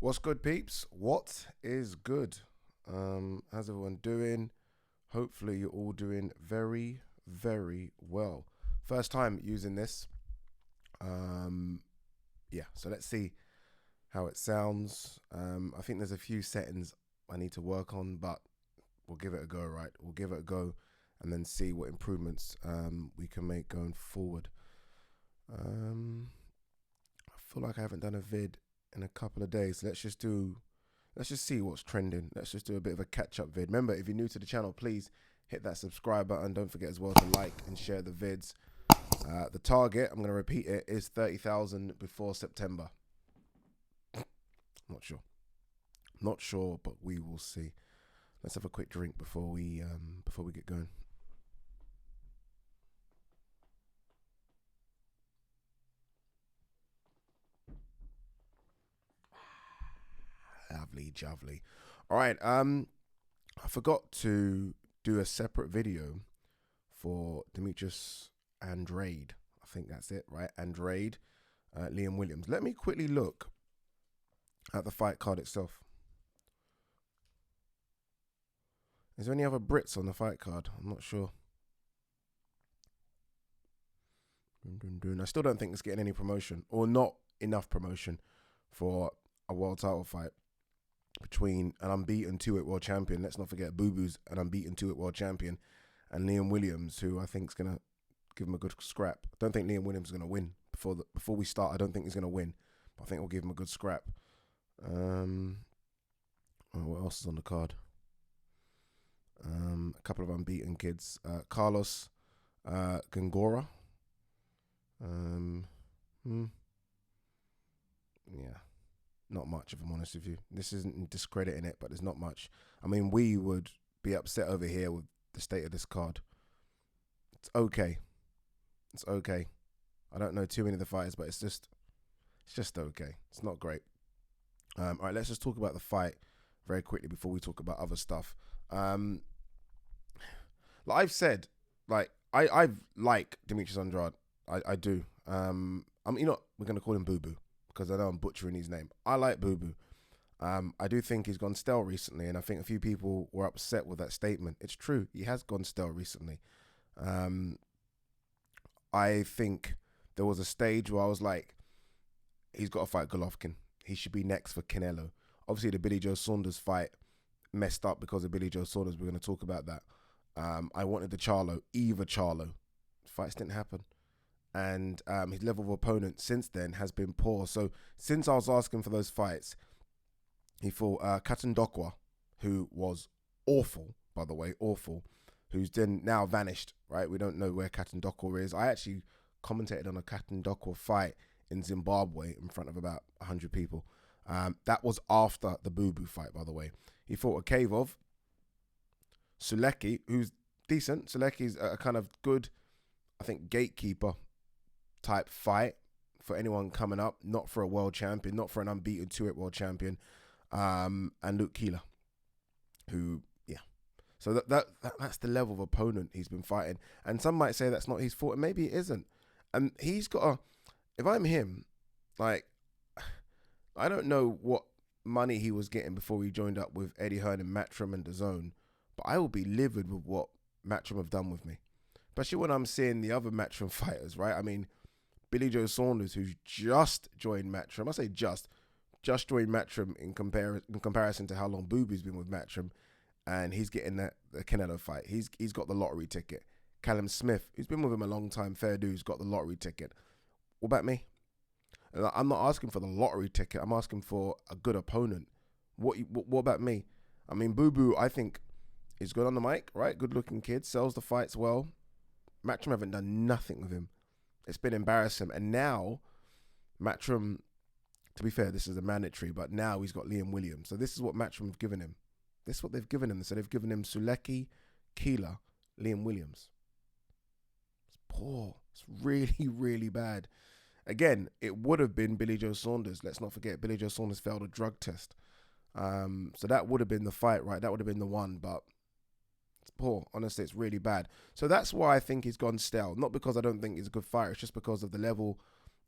What's good, peeps? What is good? How's everyone doing? Hopefully you're all doing very, very well. First time using this. Yeah, so let's see how it sounds. I think there's a few settings I need to work on, but we'll give it a go, right? We'll give it a go and then see what improvements we can make going forward. I feel like I haven't done a vid in a couple of days. Let's just see what's trending. Let's just do a bit of a catch-up vid. Remember, if you're new to the channel, please hit that subscribe button. Don't forget as well to like and share the vids. The target, I'm going to repeat it, is 30,000 before September. Not sure, but we will see. Let's have a quick drink before we get going. Lovely, lovely. All right. I forgot to do a separate video for Demetrius Andrade. I think that's it, right? Andrade, Liam Williams. Let me quickly look at the fight card itself. Is there any other Brits on the fight card? I'm not sure. I still don't think it's getting any promotion, or not enough promotion for a world title fight between an unbeaten 2-weight world champion. Let's not forget Boo Boo's an unbeaten 2-weight world champion, and Liam Williams, who I think is going to give him a good scrap. I don't think Liam Williams is going to win before we start. I don't think he's going to win, but I think we'll give him a good scrap. What else is on the card? A couple of unbeaten kids. Carlos Gongora. Yeah, not much, if I'm honest with you. This isn't discrediting it, but there's not much. I mean, we would be upset over here with the state of this card. It's okay. I don't know too many of the fighters, but it's just okay. It's not great. All right, let's just talk about the fight very quickly before we talk about other stuff. Like I've said, I like Demetrius Andrade. I do. We're gonna call him Boo Boo because I know I'm butchering his name. I like Boo Boo. I do think he's gone stale recently, and I think a few people were upset with that statement. It's true, he has gone stale recently. I think there was a stage where I was like, he's got to fight Golovkin. He should be next for Canelo. Obviously, the Billy Joe Saunders fight messed up because of Billy Joe Saunders. We're going to talk about that. I wanted the Charlo. Fights didn't happen. And his level of opponent since then has been poor. So since I was asking for those fights, he fought Katandokwa, who was awful, by the way, who's then now vanished, right? We don't know where Katandokwa is. I actually commentated on a Katandokwa fight in Zimbabwe in front of about 100 people. That was after the Boo Boo fight, by the way. He fought Akavov, Sulecki, who's decent. Sulecki's a kind of good, I think, gatekeeper type fight for anyone coming up, not for a world champion, not for an unbeaten 2-weight world champion, and Luke Keeler, who, yeah. So that's the level of opponent he's been fighting. And some might say that's not his fault, and maybe it isn't. And he's got if I'm him, like, I don't know what money he was getting before he joined up with Eddie Hearn and Matchroom and DAZN, but I will be livid with what Matchroom have done with me. Especially when I'm seeing the other Matchroom fighters, right? I mean, Billy Joe Saunders, who's just joined Matchroom. I say just joined Matchroom in comparison to how long Boo Boo's been with Matchroom, and he's getting the Canelo fight. He's got the lottery ticket. Callum Smith, who's been with him a long time, fair dues, got the lottery ticket. What about me? I'm not asking for the lottery ticket. I'm asking for a good opponent. What about me? I mean, Boo Boo, I think, is good on the mic, right? Good-looking kid, sells the fights well. Matchroom haven't done nothing with him. It's been embarrassing. And now, Matchroom, to be fair, this is a mandatory, but now he's got Liam Williams. So this is what Matchroom have given him. This is what they've given him. So they've given him Sulecki, Keeler, Liam Williams. It's poor. It's really, really bad. Again, it would have been Billy Joe Saunders. Let's not forget, Billy Joe Saunders failed a drug test. So that would have been the fight, right? That would have been the one, but it's poor. Honestly, it's really bad. So that's why I think he's gone stale. Not because I don't think he's a good fighter. It's just because of the level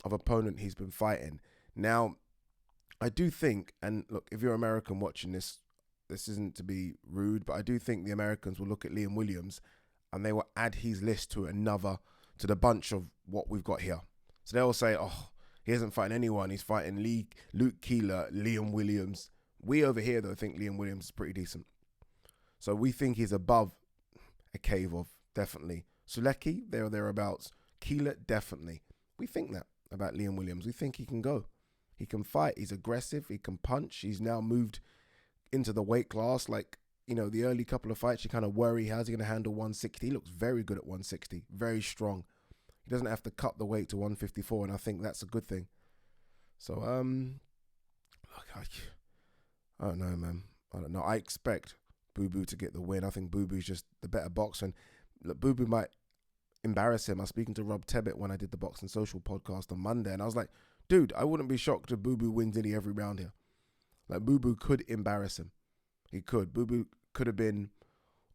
of opponent he's been fighting. Now, I do think, and look, if you're American watching this, this isn't to be rude, but I do think the Americans will look at Liam Williams and they will add his list to the bunch of what we've got here. So they'll say, oh, he isn't fighting anyone. He's fighting Luke Keeler, Liam Williams. We over here, though, think Liam Williams is pretty decent. So we think he's above a cave of, definitely. Sulecki, there or thereabouts. Keeler, definitely. We think that about Liam Williams. We think he can go. He can fight. He's aggressive. He can punch. He's now moved into the weight class. Like, you know, the early couple of fights, you kind of worry, how's he going to handle 160? He looks very good at 160. Very strong. He doesn't have to cut the weight to 154, and I think that's a good thing. So, I don't know, man. I don't know. I expect Boo Boo to get the win. I think Boo Boo's just the better boxer. And look, Boo Boo might embarrass him. I was speaking to Rob Tebbett when I did the Boxing Social podcast on Monday, and I was like, dude, I wouldn't be shocked if Boo Boo wins nearly every round here. Like, Boo Boo could embarrass him. He could. Boo Boo could have been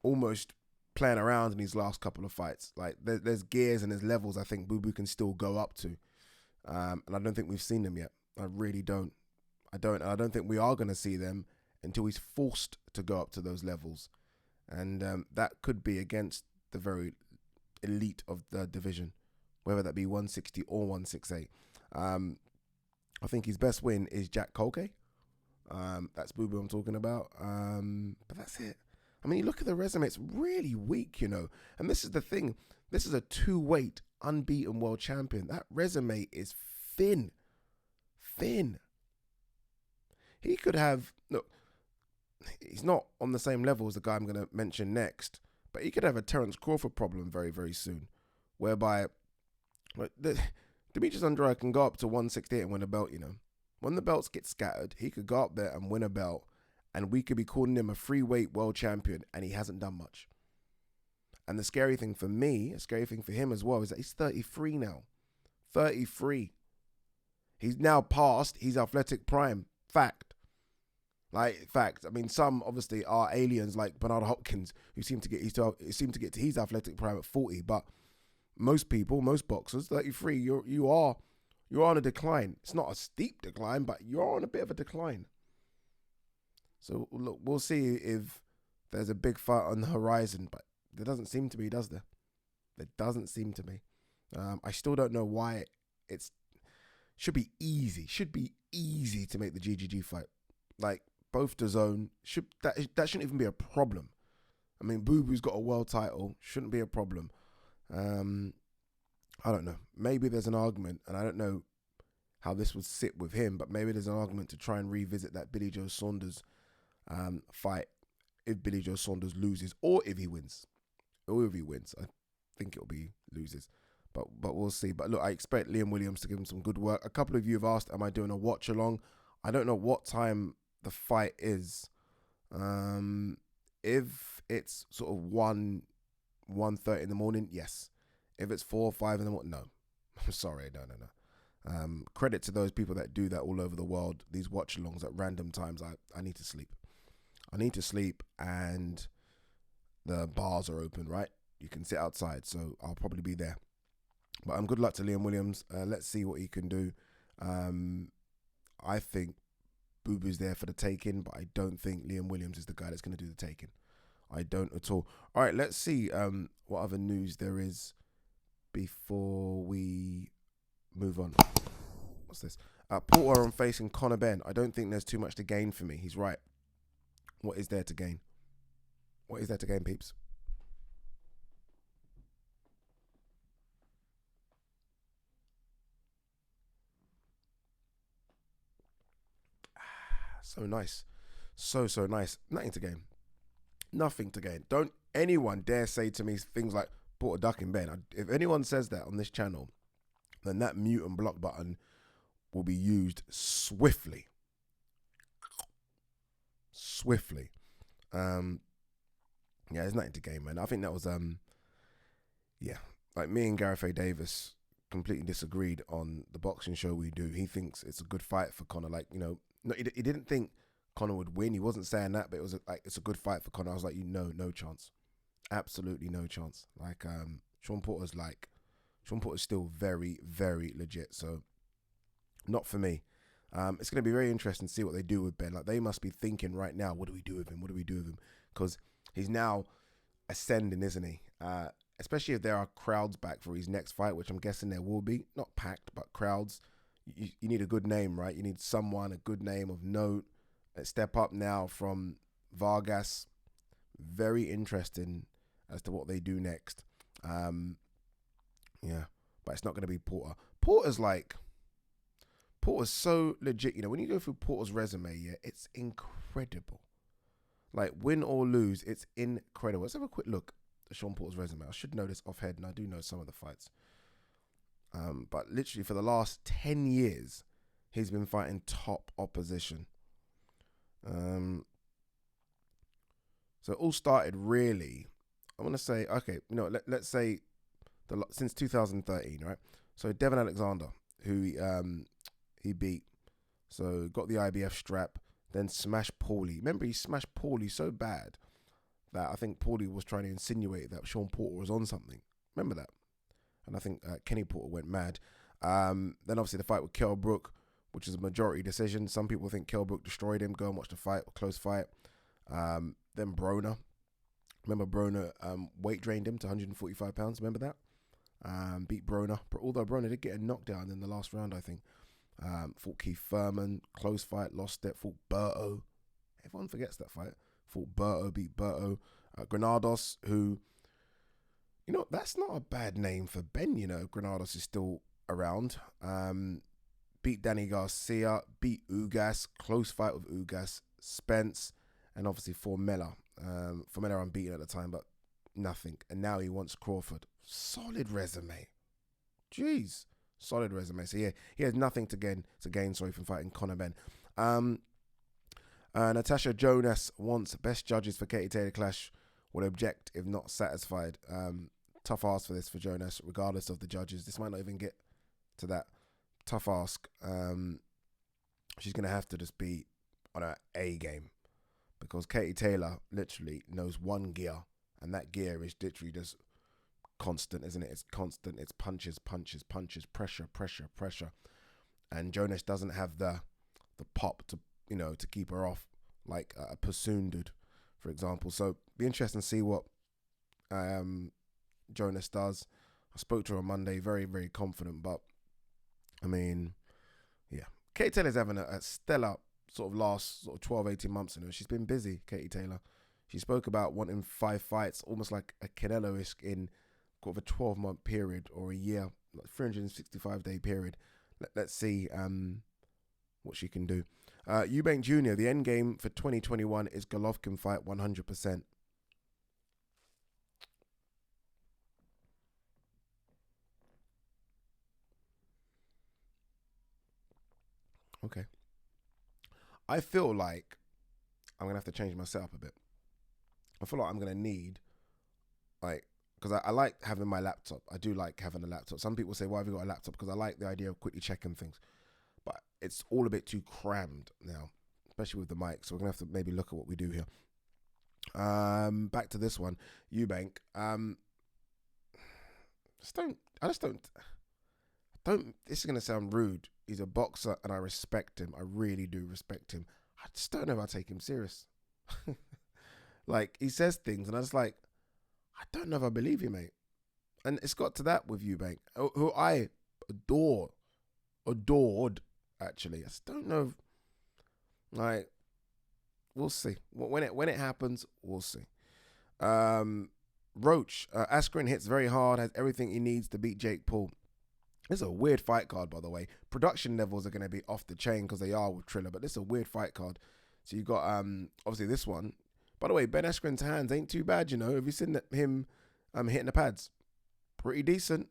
almost playing around in his last couple of fights. Like, there's gears and there's levels I think Boo Boo can still go up to. And I don't think we've seen them yet. I really don't. I don't think we are going to see them until he's forced to go up to those levels. And that could be against the very elite of the division, whether that be 160 or 168. I think his best win is Jack Colgate. That's Boo Boo I'm talking about. But that's it. I mean, you look at the resume, it's really weak, you know. And this is the thing. This is a 2-weight unbeaten world champion. That resume is thin. Thin. He could have, look, he's not on the same level as the guy I'm going to mention next, but he could have a Terence Crawford problem very, very soon, whereby Demetrius Andrade can go up to 168 and win a belt, you know. When the belts get scattered, he could go up there and win a belt, and we could be calling him a free-weight world champion, and he hasn't done much. And the scary thing for me, a scary thing for him as well, is that he's 33 now. 33. He's now past his athletic prime. Fact. I mean, some obviously are aliens like Bernard Hopkins who seem to get to his athletic prime at 40. But most people, most boxers, 33, you are on a decline. It's not a steep decline, but you're on a bit of a decline. So look, we'll see if there's a big fight on the horizon, but there doesn't seem to be, does there? There doesn't seem to be. I still don't know why should be easy to make the GGG fight. Like, both DAZN that shouldn't even be a problem. I mean, Boo Boo's got a world title, shouldn't be a problem. I don't know. Maybe there's an argument, and I don't know how this would sit with him, but maybe there's an argument to try and revisit that Billy Joe Saunders fight if Billy Joe Saunders loses, or if he wins. I think it'll be loses. But we'll see. But look, I expect Liam Williams to give him some good work. A couple of you have asked, am I doing a watch along? I don't know what time the fight is. If it's sort of 1:30 in the morning, yes. If it's 4 or 5 in the morning, no. I'm sorry, no. Credit to those people that do that all over the world. These watch alongs at random times. I need to sleep. And the bars are open, right? You can sit outside, so I'll probably be there. But good luck to Liam Williams. Let's see what he can do. I think Boo Boo's there for the taking, but I don't think Liam Williams is the guy that's going to do the taking. I don't at all. All right, let's see what other news there is before we move on. What's this? Porter on facing Conor Benn. I don't think there's too much to gain for me. He's right. What is there to gain? Peeps? So nice. So nice. Nothing to gain. Don't anyone dare say to me things like Porter ducking Ben. If anyone says that on this channel, then that mute and block button will be used swiftly. Yeah, there's nothing to gain, man. I think that was like me and Gareth A. Davis completely disagreed on the boxing show we do. He thinks it's a good fight for Conor. Like, you know, no, he didn't think Conor would win. He wasn't saying that, but it was like, it's a good fight for Conor. I was like, no chance. Absolutely no chance. Like, Shawn Porter's still very, very legit. So not for me. It's going to be very interesting to see what they do with Ben. Like, they must be thinking right now, what do we do with him? What do we do with him? Because he's now ascending, isn't he? Especially if there are crowds back for his next fight, which I'm guessing there will be. Not packed, but crowds. You need a good name, right? You need someone, a good name of note. Step up now from Vargas. Very interesting as to what they do next. Yeah, but it's not going to be Porter. Porter's so legit. You know, when you go through Porter's resume, yeah, it's incredible. Like, win or lose, it's incredible. Let's have a quick look at Shawn Porter's resume. I should know this offhead, and I do know some of the fights. But literally for the last 10 years, he's been fighting top opposition. So it all started really, I want to say, okay, you know, let's say since 2013, right? So Devin Alexander, who he beat, so got the IBF strap, then smashed Paulie. Remember, he smashed Paulie so bad that I think Paulie was trying to insinuate that Shawn Porter was on something. Remember that? And I think Kenny Porter went mad. Then obviously the fight with Kell Brook, which is a majority decision. Some people think Kell Brook destroyed him. Go and watch the fight, a close fight. Then Broner. Remember Broner weight drained him to 145 pounds. Remember that? Beat Broner. Although Broner did get a knockdown in the last round, I think. Fought Keith Furman. Close fight. Lost it. Fought Berto. Everyone forgets that fight. Fought Berto. Beat Berto. Granados, who, you know, that's not a bad name for Ben, you know. Granados is still around. Beat Danny Garcia. Beat Ugas. Close fight with Ugas. Spence. And obviously Formella. Formella unbeaten at the time, but nothing. And now he wants Crawford. Solid resume. Jeez. Solid resume. So yeah, he has nothing to gain from fighting Conor Benn. Natasha Jonas wants best judges for Katie Taylor clash. Would object if not satisfied. Tough ask for this for Jonas, regardless of the judges. This might not even get to that. Tough ask. She's going to have to just be on her A game, because Katie Taylor literally knows one gear, and that gear is literally just constant, isn't it? It's constant. It's punches, pressure. And Jonas doesn't have the pop to, you know, to keep her off like a Pursoon did, for example. So be interesting to see what Jonas does. I spoke to her on Monday, very, very confident, but I mean, yeah. Katie Taylor's having a stellar sort of last 12, 18 months. You know, she's been busy, Katie Taylor. She spoke about wanting 5 fights, almost like a Canelo-esque in sort of a 12-month period or a year, like 365-day period. Let's see what she can do. Eubank Jr., the end game for 2021 is Golovkin fight 100%. Okay. I feel like I'm going to have to change my setup a bit. I feel like I'm going to need, like, because I like having my laptop. I do like having a laptop. Some people say, why have you got a laptop? Because I like the idea of quickly checking things. But it's all a bit too crammed now, especially with the mic. So we're going to have to maybe look at what we do here. Back to this one. Eubank. This is going to sound rude. He's a boxer and I respect him. I really do respect him. I just don't know if I take him serious. Like, he says things and I just like, I don't know if I believe you, mate. And it's got to that with Eubank, who I adored, actually. I just don't know. Like, we'll see. When it happens, we'll see. Roach, Askren hits very hard, has everything he needs to beat Jake Paul. This is a weird fight card, by the way. Production levels are going to be off the chain because they are with Triller, but this is a weird fight card. So you got, obviously, this one. By the way, Ben Askren's hands ain't too bad, you know. Have you seen him hitting the pads? Pretty decent.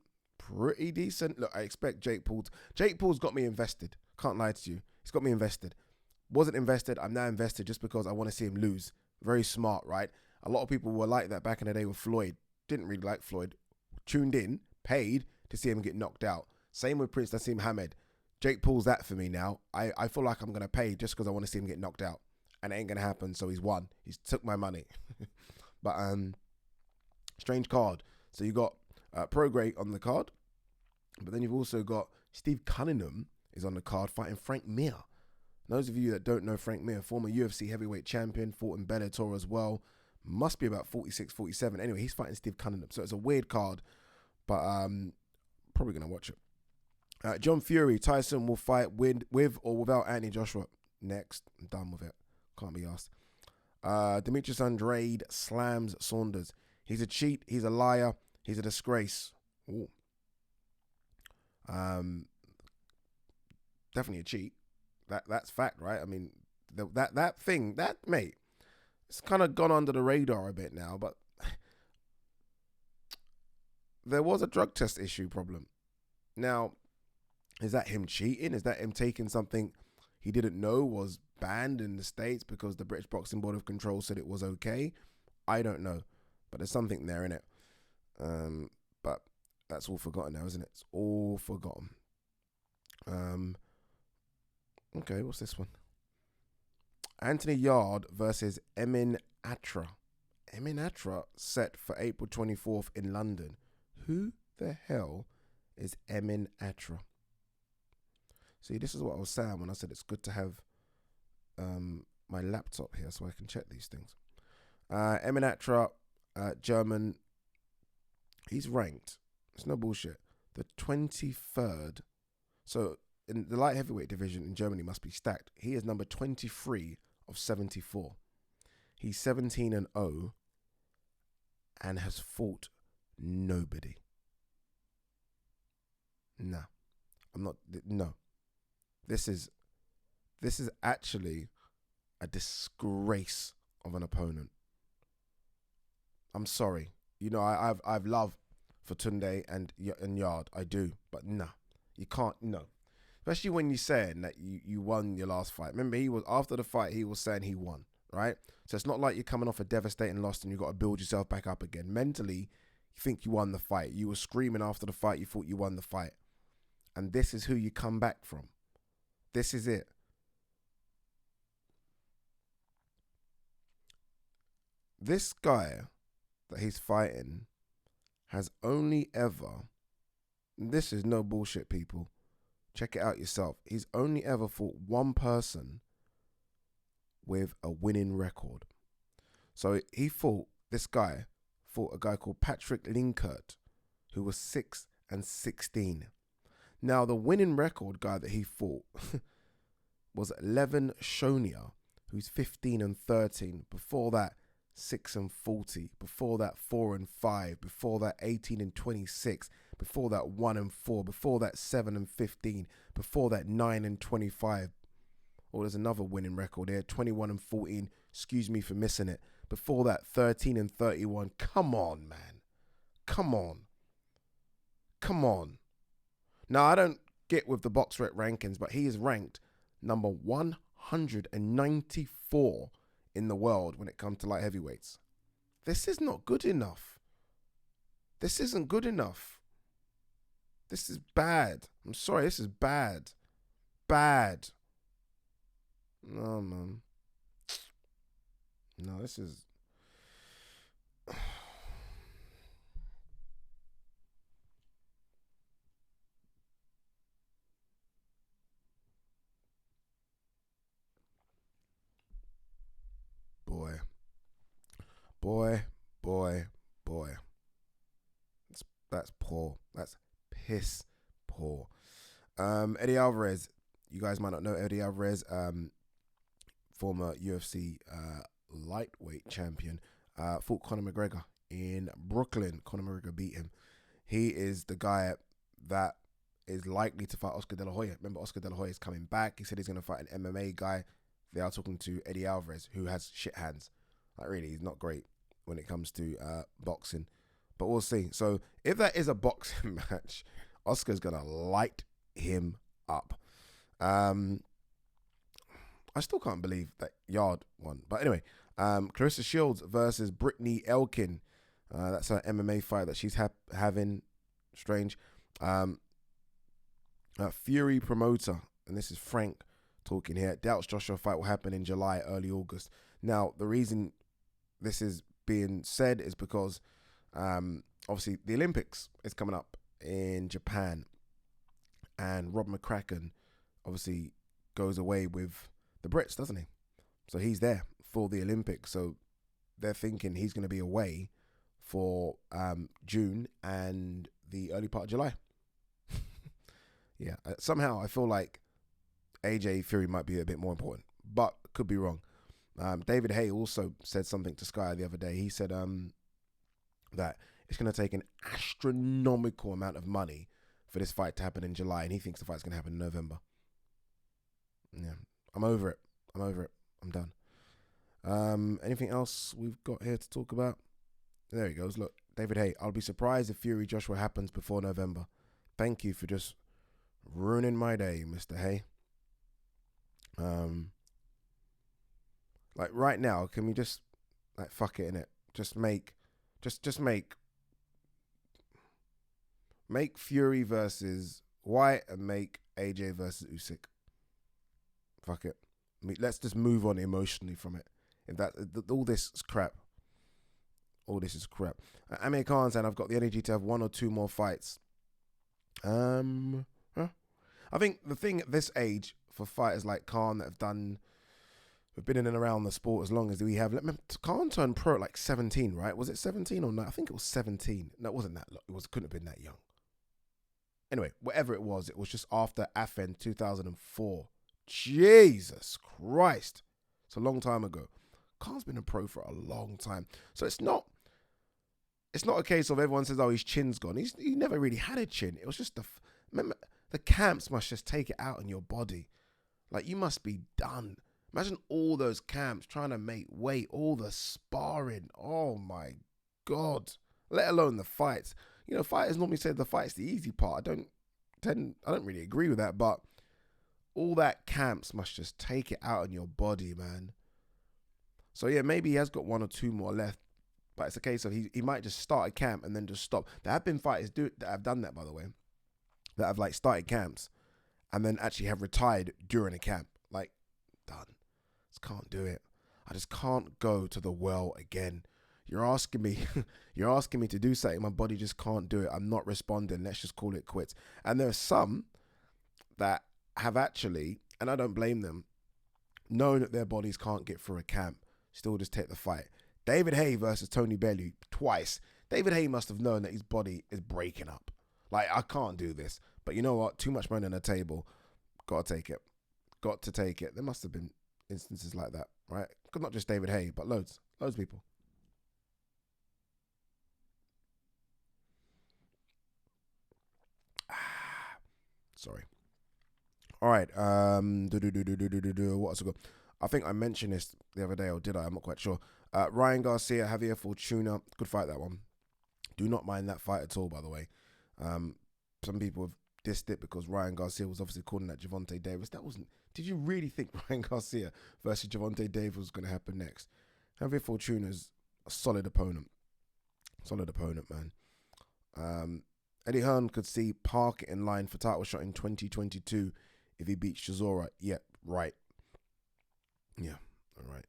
Look, I expect Jake Paul's got me invested. Can't lie to you. He's got me invested. Wasn't invested. I'm now invested just because I want to see him lose. Very smart, right? A lot of people were like that back in the day with Floyd. Didn't really like Floyd. Tuned in, paid to see him get knocked out. Same with Prince Nassim Hamed. Jake Paul's that for me now. I feel like I'm going to pay just because I want to see him get knocked out. And it ain't going to happen, so he's won. He's took my money. But strange card. So you got Prograis on the card. But then you've also got Steve Cunningham is on the card fighting Frank Mir. Those of you that don't know Frank Mir, former UFC heavyweight champion, fought in Bellator as well. Must be about 46, 47. Anyway, he's fighting Steve Cunningham. So it's a weird card, but probably going to watch it. John Fury, Tyson will fight with or without Anthony Joshua. Next. I'm done with it. Can't be asked. Demetrius Andrade slams Saunders. He's a cheat. He's a liar. He's a disgrace. Ooh. Definitely a cheat. That's fact, right? I mean, that thing, mate, it's kind of gone under the radar a bit now, but there was a drug test issue problem. Now, is that him cheating? Is that him taking something he didn't know was banned in the States because the British Boxing Board of Control said it was okay? I don't know, but there's something there in it. But that's all forgotten now, isn't it? It's all forgotten. Okay, what's this one? Anthony Yarde versus Emin Atra. Emin Atra set for April 24th in London. Who the hell is Emin Atra? See, this is what I was saying when I said it's good to have my laptop here so I can check these things. Emin Atra, German. He's ranked. It's no bullshit. The 23rd. So in the light heavyweight division in Germany must be stacked. He is number 23 of 74. He's 17-0 and has fought nobody. Nah, I'm not. No, this is actually a disgrace of an opponent. I'm sorry. You know, I've love for Tunde and Yarde. I do, but nah, you can't. No. Especially when you're saying that you won your last fight. Remember, he was after the fight, he was saying he won, right? So it's not like you're coming off a devastating loss and you've got to build yourself back up again. Mentally, you think you won the fight. You were screaming after the fight. You thought you won the fight. And this is who you come back from. This is it. This guy that he's fighting has only ever, this is no bullshit, people. Check it out yourself. He's only ever fought one person with a winning record. So this guy fought a guy called Patrick Linkert, who was 6-16. Now, the winning record guy that he fought was Levin Shonia, who's 15-13. Before that, 6-40. Before that, 4-5. Before that, 18-26. Before that, 1-4. Before that, 7-15. Before that, 9-25. Oh, there's another winning record here, 21-14. Excuse me for missing it. Before that, 13-31. Come on, man. Come on. Come on. Now, I don't get with the BoxRec rankings, but he is ranked number 194 in the world when it comes to light heavyweights. This is not good enough. This isn't good enough. This is bad. I'm sorry, this is bad. Bad. No, man. No, this is... Boy. That's poor. That's piss poor. Eddie Alvarez. You guys might not know Eddie Alvarez, former UFC lightweight champion, fought Conor McGregor in Brooklyn. Conor McGregor beat him. He is the guy that is likely to fight Oscar De La Hoya. Remember, Oscar De La Hoya is coming back. He said he's going to fight an MMA guy. They are talking to Eddie Alvarez, who has shit hands. Like, really, he's not great when it comes to boxing. But we'll see. So if that is a boxing match, Oscar's going to light him up. I still can't believe that Yarde won. But anyway, Clarissa Shields versus Brittany Elkin. That's her MMA fight that she's having. Strange. Fury promoter, and this is Frank talking here, doubts Joshua fight will happen in July, early August. Now, the reason this is being said is because obviously the Olympics is coming up in Japan, and Rob McCracken obviously goes away with the Brits, doesn't he? So he's there for the Olympics. So they're thinking he's going to be away for June and the early part of July. Yeah, somehow I feel like AJ Fury might be a bit more important, but could be wrong. David Haye also said something to Sky the other day. He said that it's going to take an astronomical amount of money for this fight to happen in July, and he thinks the fight's going to happen in November. Yeah, I'm over it. I'm done. Anything else we've got here to talk about? There he goes. Look, David Haye. I'll be surprised if Fury Joshua happens before November. Thank you for just ruining my day, Mr. Haye. Like right now, can we just like fuck it in it? Just make Fury versus White and make AJ versus Usyk. Fuck it. Let's just move on emotionally from it. If that all this is crap. Amir Khan saying I've got the energy to have one or two more fights. I think the thing at this age for fighters like Khan that have been in and around the sport as long as we have. Khan turned pro at like 17, right? Was it 17 or not? I think it was 17. No, it wasn't that. Couldn't have been that young. Anyway, whatever it was just after AFEN 2004. Jesus Christ. It's a long time ago. Khan's been a pro for a long time. So it's not a case of everyone says, oh, his chin's gone. He never really had a chin. It was just remember, the camps must just take it out on your body. Like, you must be done. Imagine all those camps trying to make weight, all the sparring. Oh my God. Let alone the fights. You know, fighters normally say the fight's the easy part. I don't really agree with that, but all that camps must just take it out on your body, man. So yeah, maybe he has got one or two more left, but it's a case of he might just start a camp and then just stop. There have been fighters that have done that, by the way, that have like started camps and then actually have retired during a camp. Like, done. Just can't do it. I just can't go to the well again. You're asking me to do something. My body just can't do it. I'm not responding. Let's just call it quits. And there are some that have actually, and I don't blame them, knowing that their bodies can't get through a camp, still just take the fight. David Haye versus Tony Bellew twice. David Haye must have known that his body is breaking up. Like, I can't do this. But you know what? Too much money on the table. Got to take it. There must have been instances like that, right? Not just David Haye, but loads of people. Sorry. All right. What else I got? I think I mentioned this the other day, or did I? I'm not quite sure. Ryan Garcia, Javier Fortuna. Good fight, that one. Do not mind that fight at all, by the way. Some people have dissed it because Ryan Garcia was obviously calling that Gervonta Davis. That wasn't. Did you really think Ryan Garcia versus Gervonta Davis was going to happen next? Javier Fortuna's a solid opponent. Man. Eddie Hearn could see Park in line for title shot in 2022 if he beats Chisora. Yeah, right. Yeah, all right.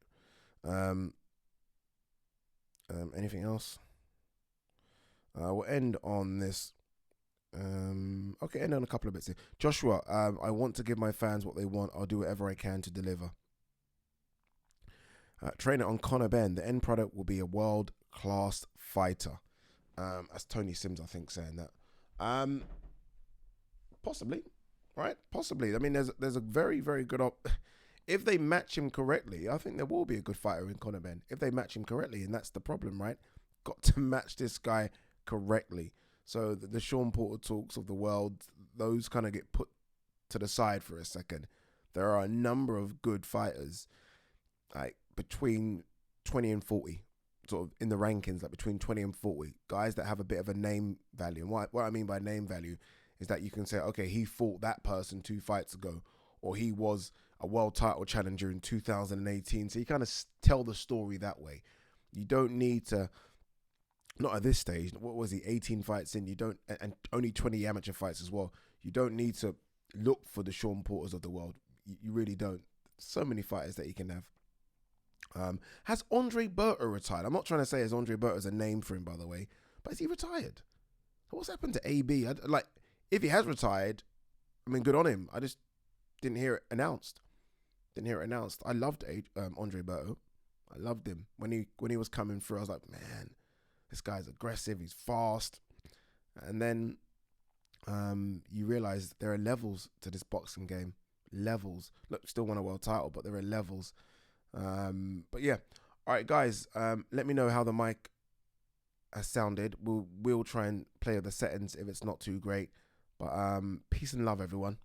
Anything else? We'll end on this. Okay, end on a couple of bits here. Joshua, I want to give my fans what they want. I'll do whatever I can to deliver. Trainer on Conor Benn. The end product will be a world-class fighter. That's Tony Sims, I think, saying that. Possibly, right? Possibly. I mean, there's a very, very good if they match him correctly, I think there will be a good fighter in Conor Benn. If they match him correctly, and that's the problem, right? Got to match this guy correctly. So the Shawn Porter talks of the world, those kind of get put to the side for a second. There are a number of good fighters, like between 20 and 40, sort of in the rankings, like between 20 and 40, guys that have a bit of a name value. And what I mean by name value is that you can say, okay, he fought that person 2 fights ago, or he was a world title challenger in 2018. So you kind of tell the story that way. You don't need to, not at this stage, what was he, 18 fights in, you don't, and only 20 amateur fights as well. You don't need to look for the Shawn Porters of the world. You really don't. So many fighters that you can have. Has Andre Berto retired? I'm not trying to say as Andre Berto's a name for him, by the way, but is he retired? What's happened to AB? If he has retired, I mean, good on him. didn't hear it announced. I loved Andre Berto. I loved him when he was coming through. I was like, man, this guy's aggressive. He's fast. And then you realize there are levels to this boxing game. Levels. Look, still won a world title, but there are levels. But yeah. All right, guys. Let me know how the mic has sounded. We'll try and play with the settings if it's not too great. But peace and love, everyone.